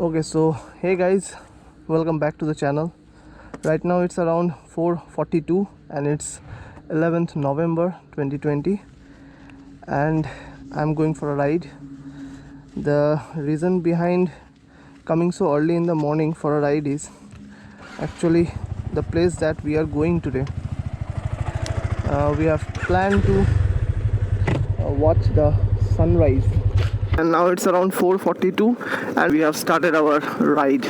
Okay, so hey guys, welcome back to the channel. Right now it's around 4:42 and it's 11th November 2020 and I'm going for a ride. The reason behind coming so early in the morning for a ride is actually the place that we are going today. We have planned to watch the sunrise. And now it's around 4:42 and we have started our ride.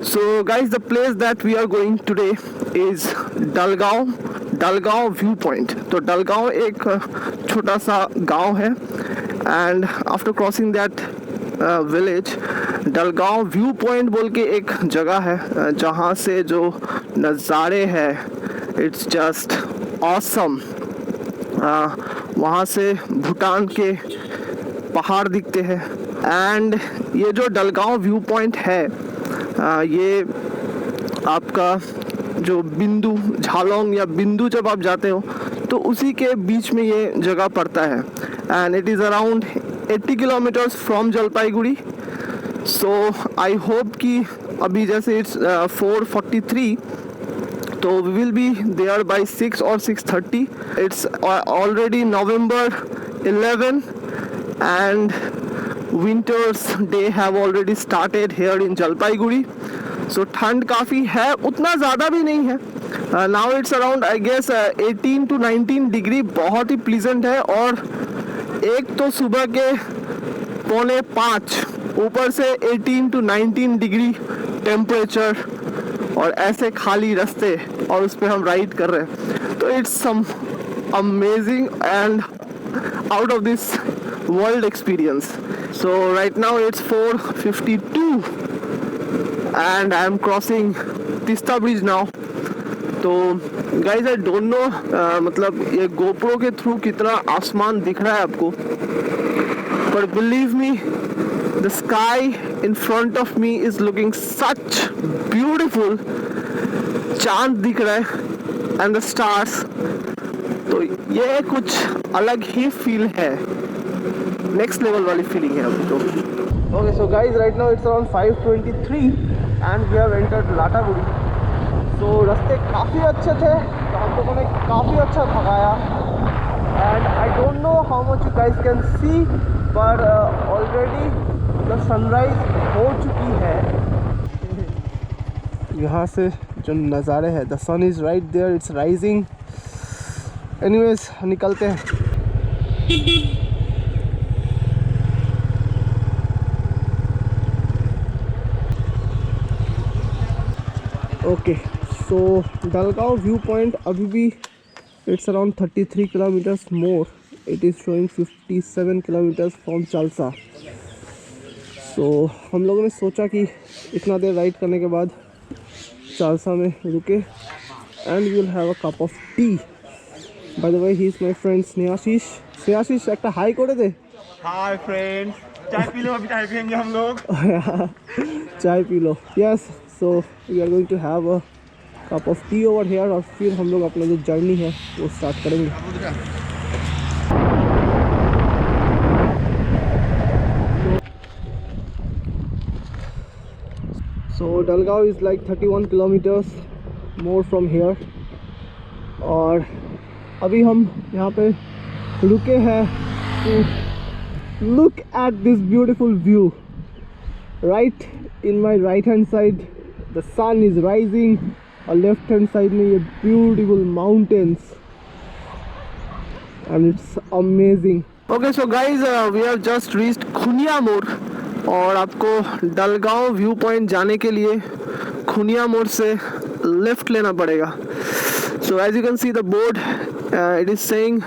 So guys, the place that we are going today is Dalgaon view point. तो डलगांव एक छोटा सा गांव है and after crossing that village Dalgaon view point बोल के एक जगह है जहाँ से जो नज़ारे हैं इट्स जस्ट ऑसम. वहाँ से भूटान के पहाड़ दिखते हैं एंड ये जो डलगांव व्यू पॉइंट है ये आपका जो बिंदु झालोंग या बिंदु जब आप जाते हो तो उसी के बीच में ये जगह पड़ता है and it is around 80 kilometres from Jalpaiguri. So I hope कि अभी जैसे इट्स 4:43 तो we will be there by 6 or 6:30. It's already November 11 and winters day have already started here in Jalpaiguri. So ठंड काफ़ी है, उतना ज़्यादा भी नहीं है. Now it's around I guess 18 to 19 degree. बहुत ही प्लीजेंट है और एक तो सुबह के 4:45 ऊपर से 18 to 19 डिग्री टेम्परेचर और ऐसे खाली रास्ते और उस पर हम राइड कर रहे हैं. तो it's some amazing and out of this world experience. So right now it's 4:52 and I am crossing Tista Bridge now. तो guys I don't know मतलब ये GoPro के थ्रू कितना आसमान दिख रहा है आपको, but believe me the sky in front of me is looking such beautiful. चांद दिख रहा है and the stars. तो ये कुछ अलग ही फील है, नेक्स्ट लेवल वाली फीलिंग है अभी तो. Okay so guys right now it's around 5:23 and we have entered Lataguri. So रास्ते काफ़ी अच्छे थे तो हम लोगों ने काफ़ी अच्छा भगाया and I don't know how much you guys can see पर ऑलरेडी द सनराइज हो चुकी है. यहाँ से जो नज़ारे हैं the sun is right there, it's rising. Anyways निकलते हैं. Okay so Dalgaon view point अभी भी it's around 33 kilometres more. It is showing 57 kilometres from Chalsa. So हम लोगों ने सोचा कि इतना देर राइड करने के बाद चालसा में रुके and we will have a cup of tea. By the way he is my friend Snehashish. Snehashish एक हाई करे दे. हाय फ्रेंड्स, चाय पी लो. अभी चाय पियेंगे हम लोग. चाय पी लो. Yes, so we are going to have a cup of tea over here और फिर हम लोग अपना जो जर्नी है वो स्टार्ट करेंगे. So Dalgaon is like 31 kilometres more from here और अभी हम यहाँ पे रुके हैं to look at this beautiful view. Right in my right hand side the sun is rising और लेफ्ट हैंड साइड में ये beautiful mountains and it's amazing. Okay so guys we have just reached Khunia मोड़ और आपको डलगांव view point जाने के लिए खुनिया मोड़ से लेफ्ट लेना पड़ेगा. So as you can see the board it is saying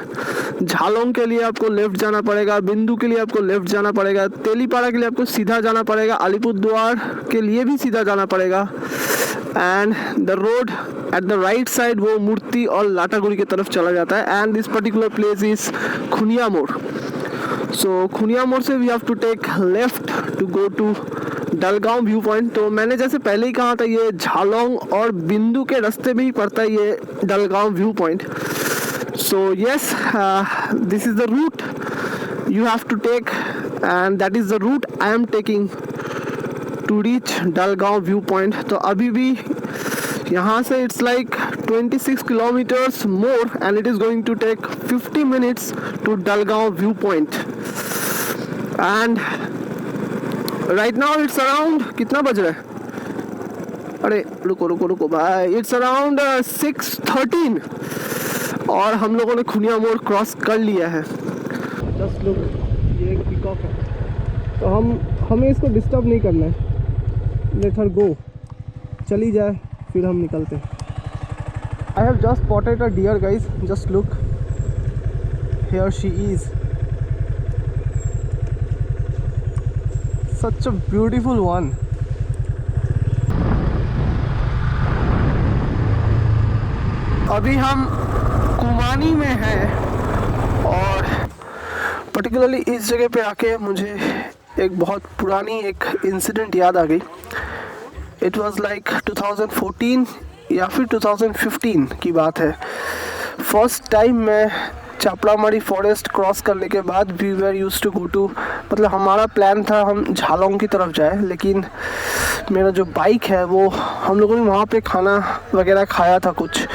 Jhalong के लिए आपको लेफ्ट जाना पड़ेगा, बिंदु के लिए आपको लेफ्ट जाना पड़ेगा, तेलीपाड़ा के लिए आपको सीधा जाना पड़ेगा, अलीपुरद्वार के लिए भी सीधा जाना पड़ेगा and the road at the right side वो मूर्ति और लाटागुड़ी की तरफ चला जाता है and this particular place is Khunia More. So Khunia More से we have to take left to go to Dalgaon view point. तो मैंने जैसे पहले ही कहा था ये झालोंग और बिंदु के रास्ते में ही पड़ता है ये Dalgaon view point. So yes, this is the route you have to take and that is the route I am taking to to reach Dalgaon view point. तो अभी भी यहाँ से it's like 26 kilometres more and it is going to take 50 minutes to Dalgaon view point. And right now it's around, कितना बज रहा है, अरे रुको रुको रुको भाई, इट्स अराउंड 6:13 और हम लोगों ने खुनिया मोड़ क्रॉस कर लिया है। जस्ट लुक, ये एक पिकॉक है, तो हमें इसको डिस्टर्ब नहीं करना है, लेट हर गो, चली जाए फिर हम निकलते हैं। I have just spotted a deer guys, just look, here she is, such a beautiful one. अभी हम कुमानी में हैं और पर्टिकुलरली इस जगह पे आके मुझे एक बहुत पुरानी एक इंसिडेंट याद आ गई। इट वाज लाइक 2014 या फिर 2015 की बात है। फर्स्ट टाइम मैं चापड़ामारी फॉरेस्ट क्रॉस करने के बाद we were use to go to, मतलब हमारा प्लान था हम झालोंग की तरफ जाए, लेकिन मेरा जो बाइक है वो, हम लोगों ने वहाँ पे खाना वगैरह खाया था, कुछ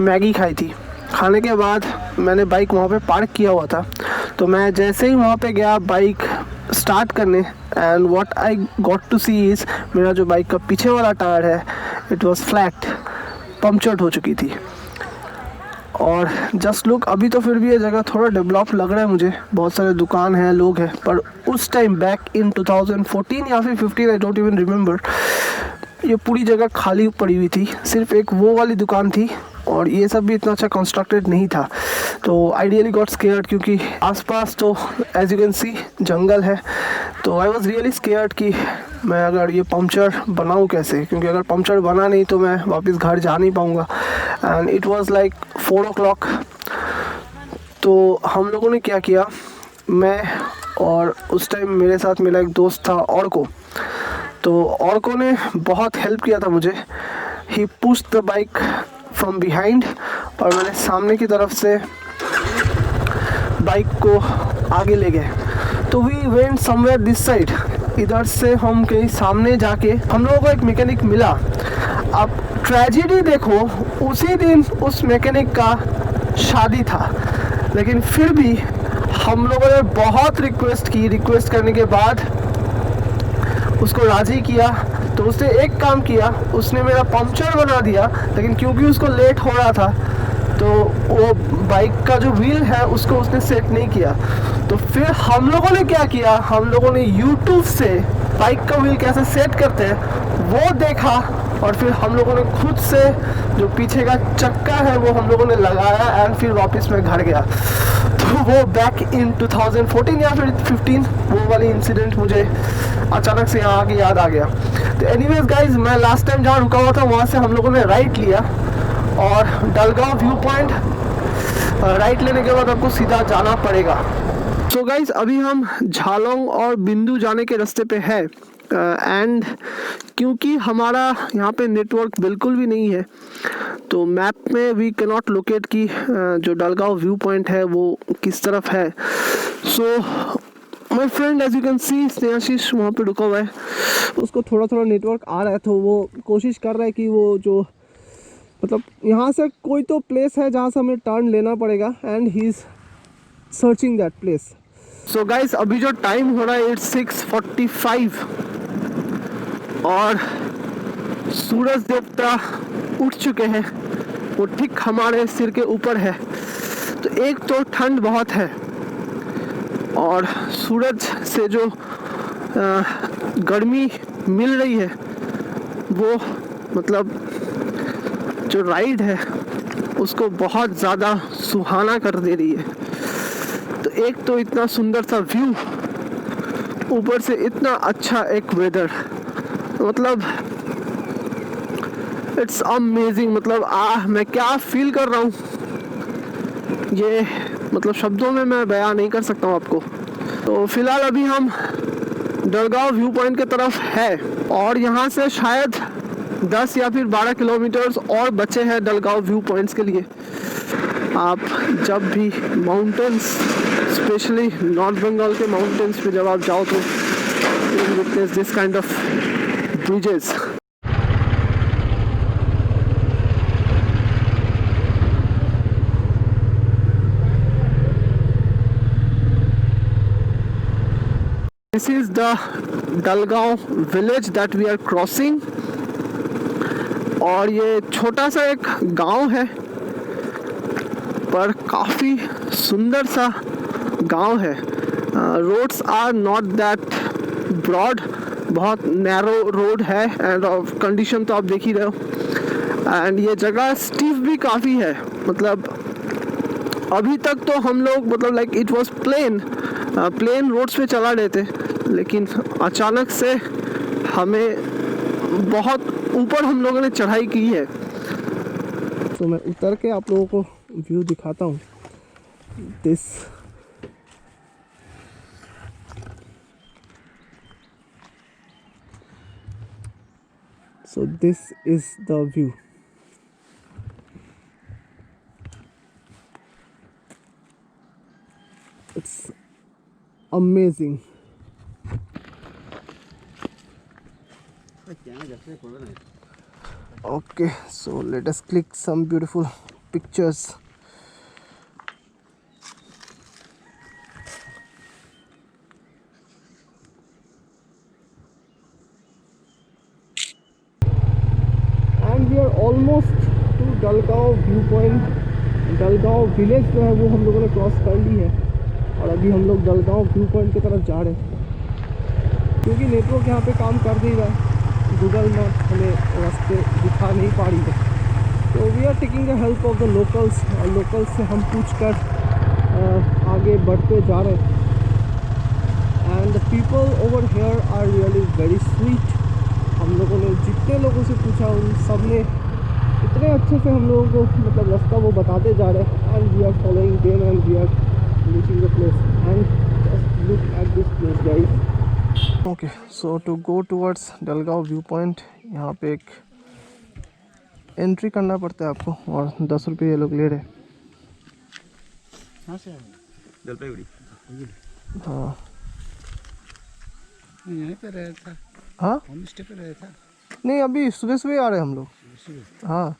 मैगी खाई थी। खाने के बाद मैंने बाइक वहाँ पे पार्क किया हुआ था, तो मैं जैसे ही वहाँ पे गया बाइक स्टार्ट करने, and what I got to see is, मेरा जो बाइक का पीछे वाला टायर है इट वाज फ्लैट, पंक्चर्ड हो चुकी थी। और जस्ट लुक, अभी तो फिर भी ये जगह थोड़ा डेवलप लग रहा है मुझे, बहुत सारे दुकान हैं, लोग हैं, पर उस टाइम बैक इन 2014 या फिर 15, आई डोंट इवन रिमेंबर, ये पूरी जगह खाली पड़ी हुई थी, सिर्फ एक वो वाली दुकान थी और ये सब भी इतना अच्छा कंस्ट्रक्टेड नहीं था। तो आई रियली गॉट स्केयर्ड, क्योंकि आसपास तो एज यू कैन सी जंगल है, तो आई वाज रियली स्केयर्ड कि मैं अगर ये पंक्चर बनाऊँ कैसे, क्योंकि अगर पंक्चर बना नहीं तो मैं वापस घर जा नहीं पाऊँगा। And it was like 4 o'clock। तो हम लोगों ने क्या किया, मैं और उस टाइम मेरे साथ मेरा एक दोस्त था औरको, तो औरको ने बहुत हेल्प किया था मुझे। He pushed the bike from behind और मैंने सामने की तरफ से बाइक को आगे ले गए। तो we went somewhere this side, इधर से हम कहीं सामने जाके हम लोगों को एक मैकेनिक मिला। अब ट्रेजेडी देखो, उसी दिन उस मैकेनिक का शादी था, लेकिन फिर भी हम लोगों ने बहुत रिक्वेस्ट की, रिक्वेस्ट करने के बाद उसको राज़ी किया। तो उसने एक काम किया, उसने मेरा पंक्चर बना दिया, लेकिन क्योंकि उसको लेट हो रहा था तो वो बाइक का जो व्हील है उसको उसने सेट नहीं किया। तो फिर हम लोगों ने क्या किया, हम लोगों ने YouTube से बाइक का व्हील कैसे सेट करते हैं वो देखा और फिर हम लोगों ने खुद से जो पीछे का चक्का है वो हम लोगों ने लगाया एंड फिर वापस मैं घर गया। तो वो बैक इन 2014 या फिर 15 वो वाली इंसिडेंट मुझे अचानक से यहाँ आके याद आ गया। तो एनीवेज गाइज, मैं लास्ट टाइम जहाँ रुका हुआ था वहाँ से हम लोगों ने राइट लिया और डलगांव व्यू पॉइंट राइट लेने के बाद आपको सीधा जाना पड़ेगा। सो गाइज, अभी हम झालोंग और बिंदु जाने के रास्ते पे है एंड क्योंकि हमारा यहाँ पे नेटवर्क बिल्कुल भी नहीं है तो मैप में वी कैन नॉट लोकेट कि जो डलगांव व्यू पॉइंट है वो किस तरफ है। So my friend, as you can see, Snehashish वहाँ पे रुका हुआ है, उसको थोड़ा थोड़ा नेटवर्क आ रहा है, तो वो कोशिश कर रहा है कि वो जो मतलब यहाँ से कोई तो प्लेस है जहाँ से हमें टर्न लेना पड़ेगा and he is searching that place. So guys, अभी जो टाइम हो रहा है इट्स 6:45 और सूरज देवता उठ चुके हैं, वो ठीक हमारे सिर के ऊपर है। तो एक तो ठंड बहुत है और सूरज से जो गर्मी मिल रही है वो मतलब जो राइड है उसको बहुत ज़्यादा सुहाना कर दे रही है। तो एक तो इतना सुंदर सा व्यू, ऊपर से इतना अच्छा एक वेदर, मतलब इट्स अमेजिंग। मतलब मैं क्या फील कर रहा हूँ ये मतलब शब्दों में मैं बयां नहीं कर सकता हूँ आपको। तो फिलहाल अभी हम डलगांव व्यू पॉइंट की तरफ है और यहाँ से शायद 10 या फिर 12 किलोमीटर्स और बचे हैं डलगांव व्यू पॉइंट्स के लिए। आप जब भी माउंटेन्स, स्पेशली नॉर्थ बंगाल के माउंटेन्स पे जब आप जाओ तो witness this kind of bridges. This is the Dalgaon village that we are crossing. और ये छोटा सा एक गांव है, पर काफ़ी सुंदर सा गांव है. Roads are not that broad, बहुत नैरो रोड है. एंड कंडीशन तो आप देख ही रहे हो. एंड ये जगह स्टीफ भी काफ़ी है. मतलब अभी तक तो हम लोग मतलब like it was plain roads पे चला रहे थे, लेकिन अचानक से हमें बहुत ऊपर हम लोगों ने चढ़ाई की है. तो मैं उतर के आप लोगों को व्यू दिखाता हूँ. This is the view. It's amazing. Okay, so let us click some beautiful pictures. And we are almost to Dalgaon view point. Dalgaon village जो है वो हम लोगों ने क्रॉस कर ली है और अभी हम लोग Dalgaon व्यू पॉइंट की तरफ जा रहे हैं, क्योंकि नेटवर्क यहाँ पे काम कर नहीं रहा है. गूगल मैप हमें रास्ते दिखा नहीं पा रही है. तो we are taking the help of the locals, और लोकल्स से हम पूछ कर आगे बढ़ते जा रहे हैं. And the people over here are really very sweet. हम लोगों ने जितने लोगों से पूछा उन सब ने इतने अच्छे से हम लोगों को मतलब रास्ता वो बताते जा रहे हैं. And we are following them and we are reaching the place. And just look at this place guys. Okay, so to go towards Dalgaon view point, यहाँ पे एक एंट्री करना पड़ता है आपको, और 10 रुपये ये लोग ले रहे. जलपाईगुड़ी. हाँ, यहीं पे रहा था. हाँ, होम स्टे पे रहा था. नहीं अभी सुबह सुबह आ रहे हैं हम लोग. हाँ,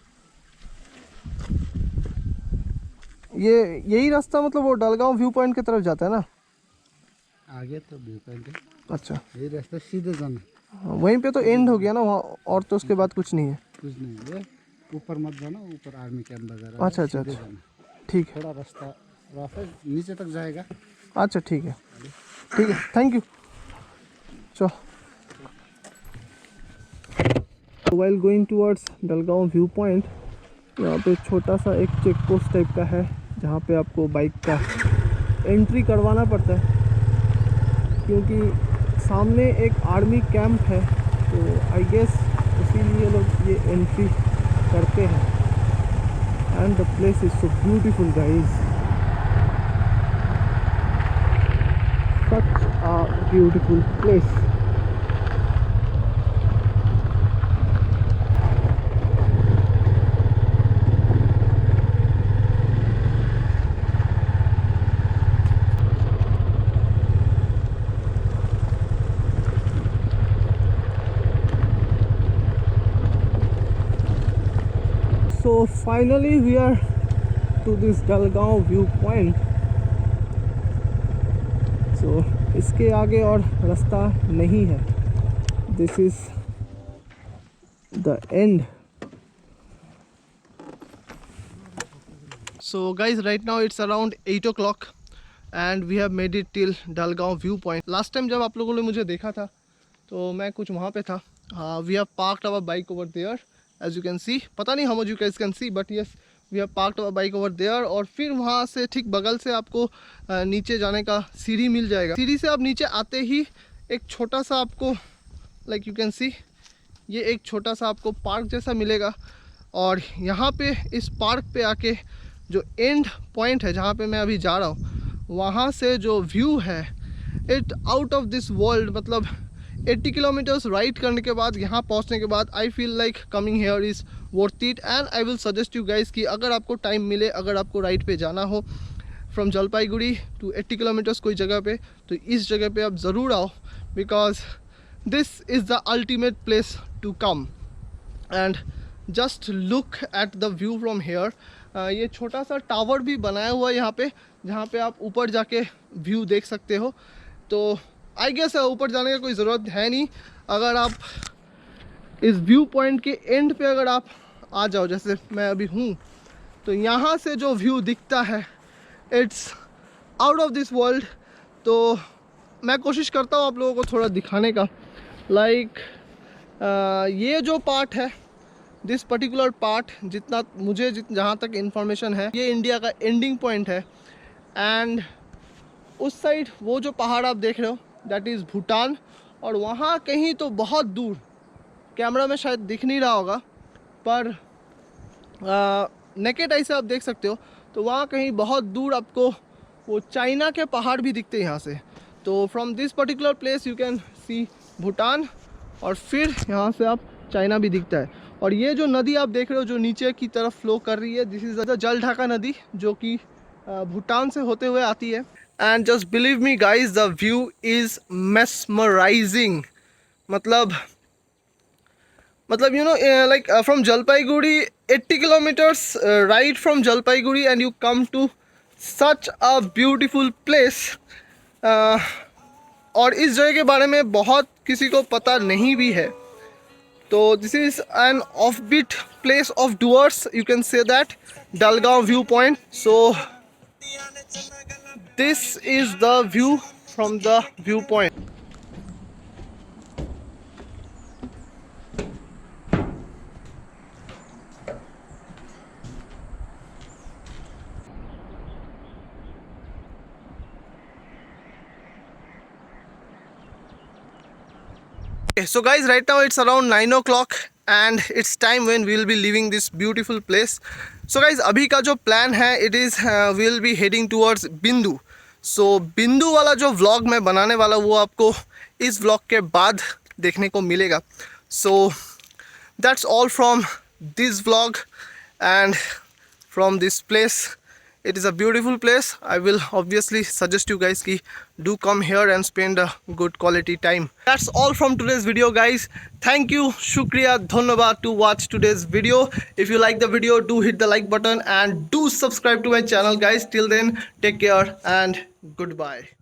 यही रास्ता मतलब वो Dalgaon व्यू पॉइंट की तरफ जाता है ना. आगे तो व्यू पॉइंट है. अच्छा, ये रास्ता सीधे जाना. हाँ, वहीं पे तो एंड हो गया ना वहाँ, और तो उसके बाद कुछ नहीं है. कुछ नहीं है. ऊपर मत जाना, ऊपर आर्मी कैंप वगैरह. अच्छा अच्छा अच्छा, ठीक है. थोड़ा रास्ता रफ है, नीचे तक जाएगा. अच्छा ठीक है, ठीक है, थैंक यू. चलो. While going towards Dalgaon view point, यहाँ पे छोटा सा एक चेक पोस्ट टाइप का है, जहाँ पे आपको बाइक का एंट्री करवाना पड़ता है, क्योंकि सामने एक आर्मी कैंप है. तो आई गेस इसीलिए लोग ये एंट्री करते हैं. And the place is so beautiful guys. Such a beautiful place. So finally we are to this Dalgaon view point. So इसके आगे और रास्ता नहीं है. This is the end. So guys, right now it's around 8 o'clock and we have made it till Dalgaon view point. Last time जब आप लोगों ने मुझे देखा था तो मैं कुछ वहाँ पे था. We have parked our bike over there. As you can see, पता नहीं how much you guys can see, but yes, we have parked our bike over there. और फिर वहाँ से ठीक बगल से आपको नीचे जाने का सीढ़ी मिल जाएगा. सीढ़ी से आप नीचे आते ही एक छोटा सा आपको like you can see, ये एक छोटा सा आपको पार्क जैसा मिलेगा. और यहाँ पे इस पार्क पे आके जो एंड पॉइंट है जहाँ पे मैं अभी जा रहा हूँ, वहाँ से जो व्यू है it out of this world. मतलब 80 किलोमीटर्स राइड करने के बाद यहाँ पहुँचने के बाद I feel like coming here is worth it. And I will suggest you guys कि अगर आपको टाइम मिले, अगर आपको राइड पे जाना हो फ्रॉम जलपाईगुड़ी टू 80 किलोमीटर्स कोई जगह पे, तो इस जगह पे आप ज़रूर आओ. Because this is the ultimate place to come. And just look at the view from here. ये छोटा सा टावर भी बनाया हुआ है यहाँ पे, जहाँ पे आप ऊपर जाके व्यू देख सकते हो. तो आई गेस ऊपर जाने का कोई ज़रूरत है नहीं. अगर आप इस व्यू पॉइंट के एंड पे अगर आप आ जाओ, जैसे मैं अभी हूँ, तो यहाँ से जो व्यू दिखता है it's out of this world. तो मैं कोशिश करता हूँ आप लोगों को थोड़ा दिखाने का. लाइक ये जो पार्ट है, दिस पर्टिकुलर पार्ट, जितना मुझे जहाँ तक इन्फॉर्मेशन है, ये इंडिया का एंडिंग पॉइंट है. एंड उस साइड वो जो पहाड़ आप देख रहे हो दैट इज़ भूटान. और वहाँ कहीं तो बहुत दूर, कैमरा में शायद दिख नहीं रहा होगा, पर नेकेड आई से आप देख सकते हो, तो वहाँ कहीं बहुत दूर आपको वो चाइना के पहाड़ भी दिखते हैं यहाँ से. तो from this particular place you can सी भूटान, और फिर यहाँ से आप चाइना भी दिखता है. और ये जो नदी आप देख रहे हो जो नीचे की तरफ फ्लो कर रही है, दिस इज़ द जल ढाका नदी, जो कि भूटान से होते हुए आती है. And just believe me guys, the view is mesmerising. मतलब you know, like from Jalpaiguri, 80 kilometers right from Jalpaiguri, and you come to such a beautiful place. और इस जगह के बारे में बहुत किसी को पता नहीं भी है. तो this is an off beat place of Dooars, you can say that, Dalgaon view point. So this is the view from the view point. So guys, right now it's around 9 o'clock and it's time when we'll be leaving this beautiful place. So guys, अभी का जो plan है, it is we'll be heading towards बिंदु. So बिंदु वाला जो vlog मैं बनाने वाला, वो आपको इस vlog के बाद देखने को मिलेगा. So that's all from this vlog and from this place. It is a beautiful place. I will obviously suggest you guys ki do come here and spend a good quality time. That's all from today's video guys. Thank you, shukriya, dhanyawad to watch today's video. If you like the video, do hit the like button and do subscribe to my channel guys. Till then, take care and goodbye.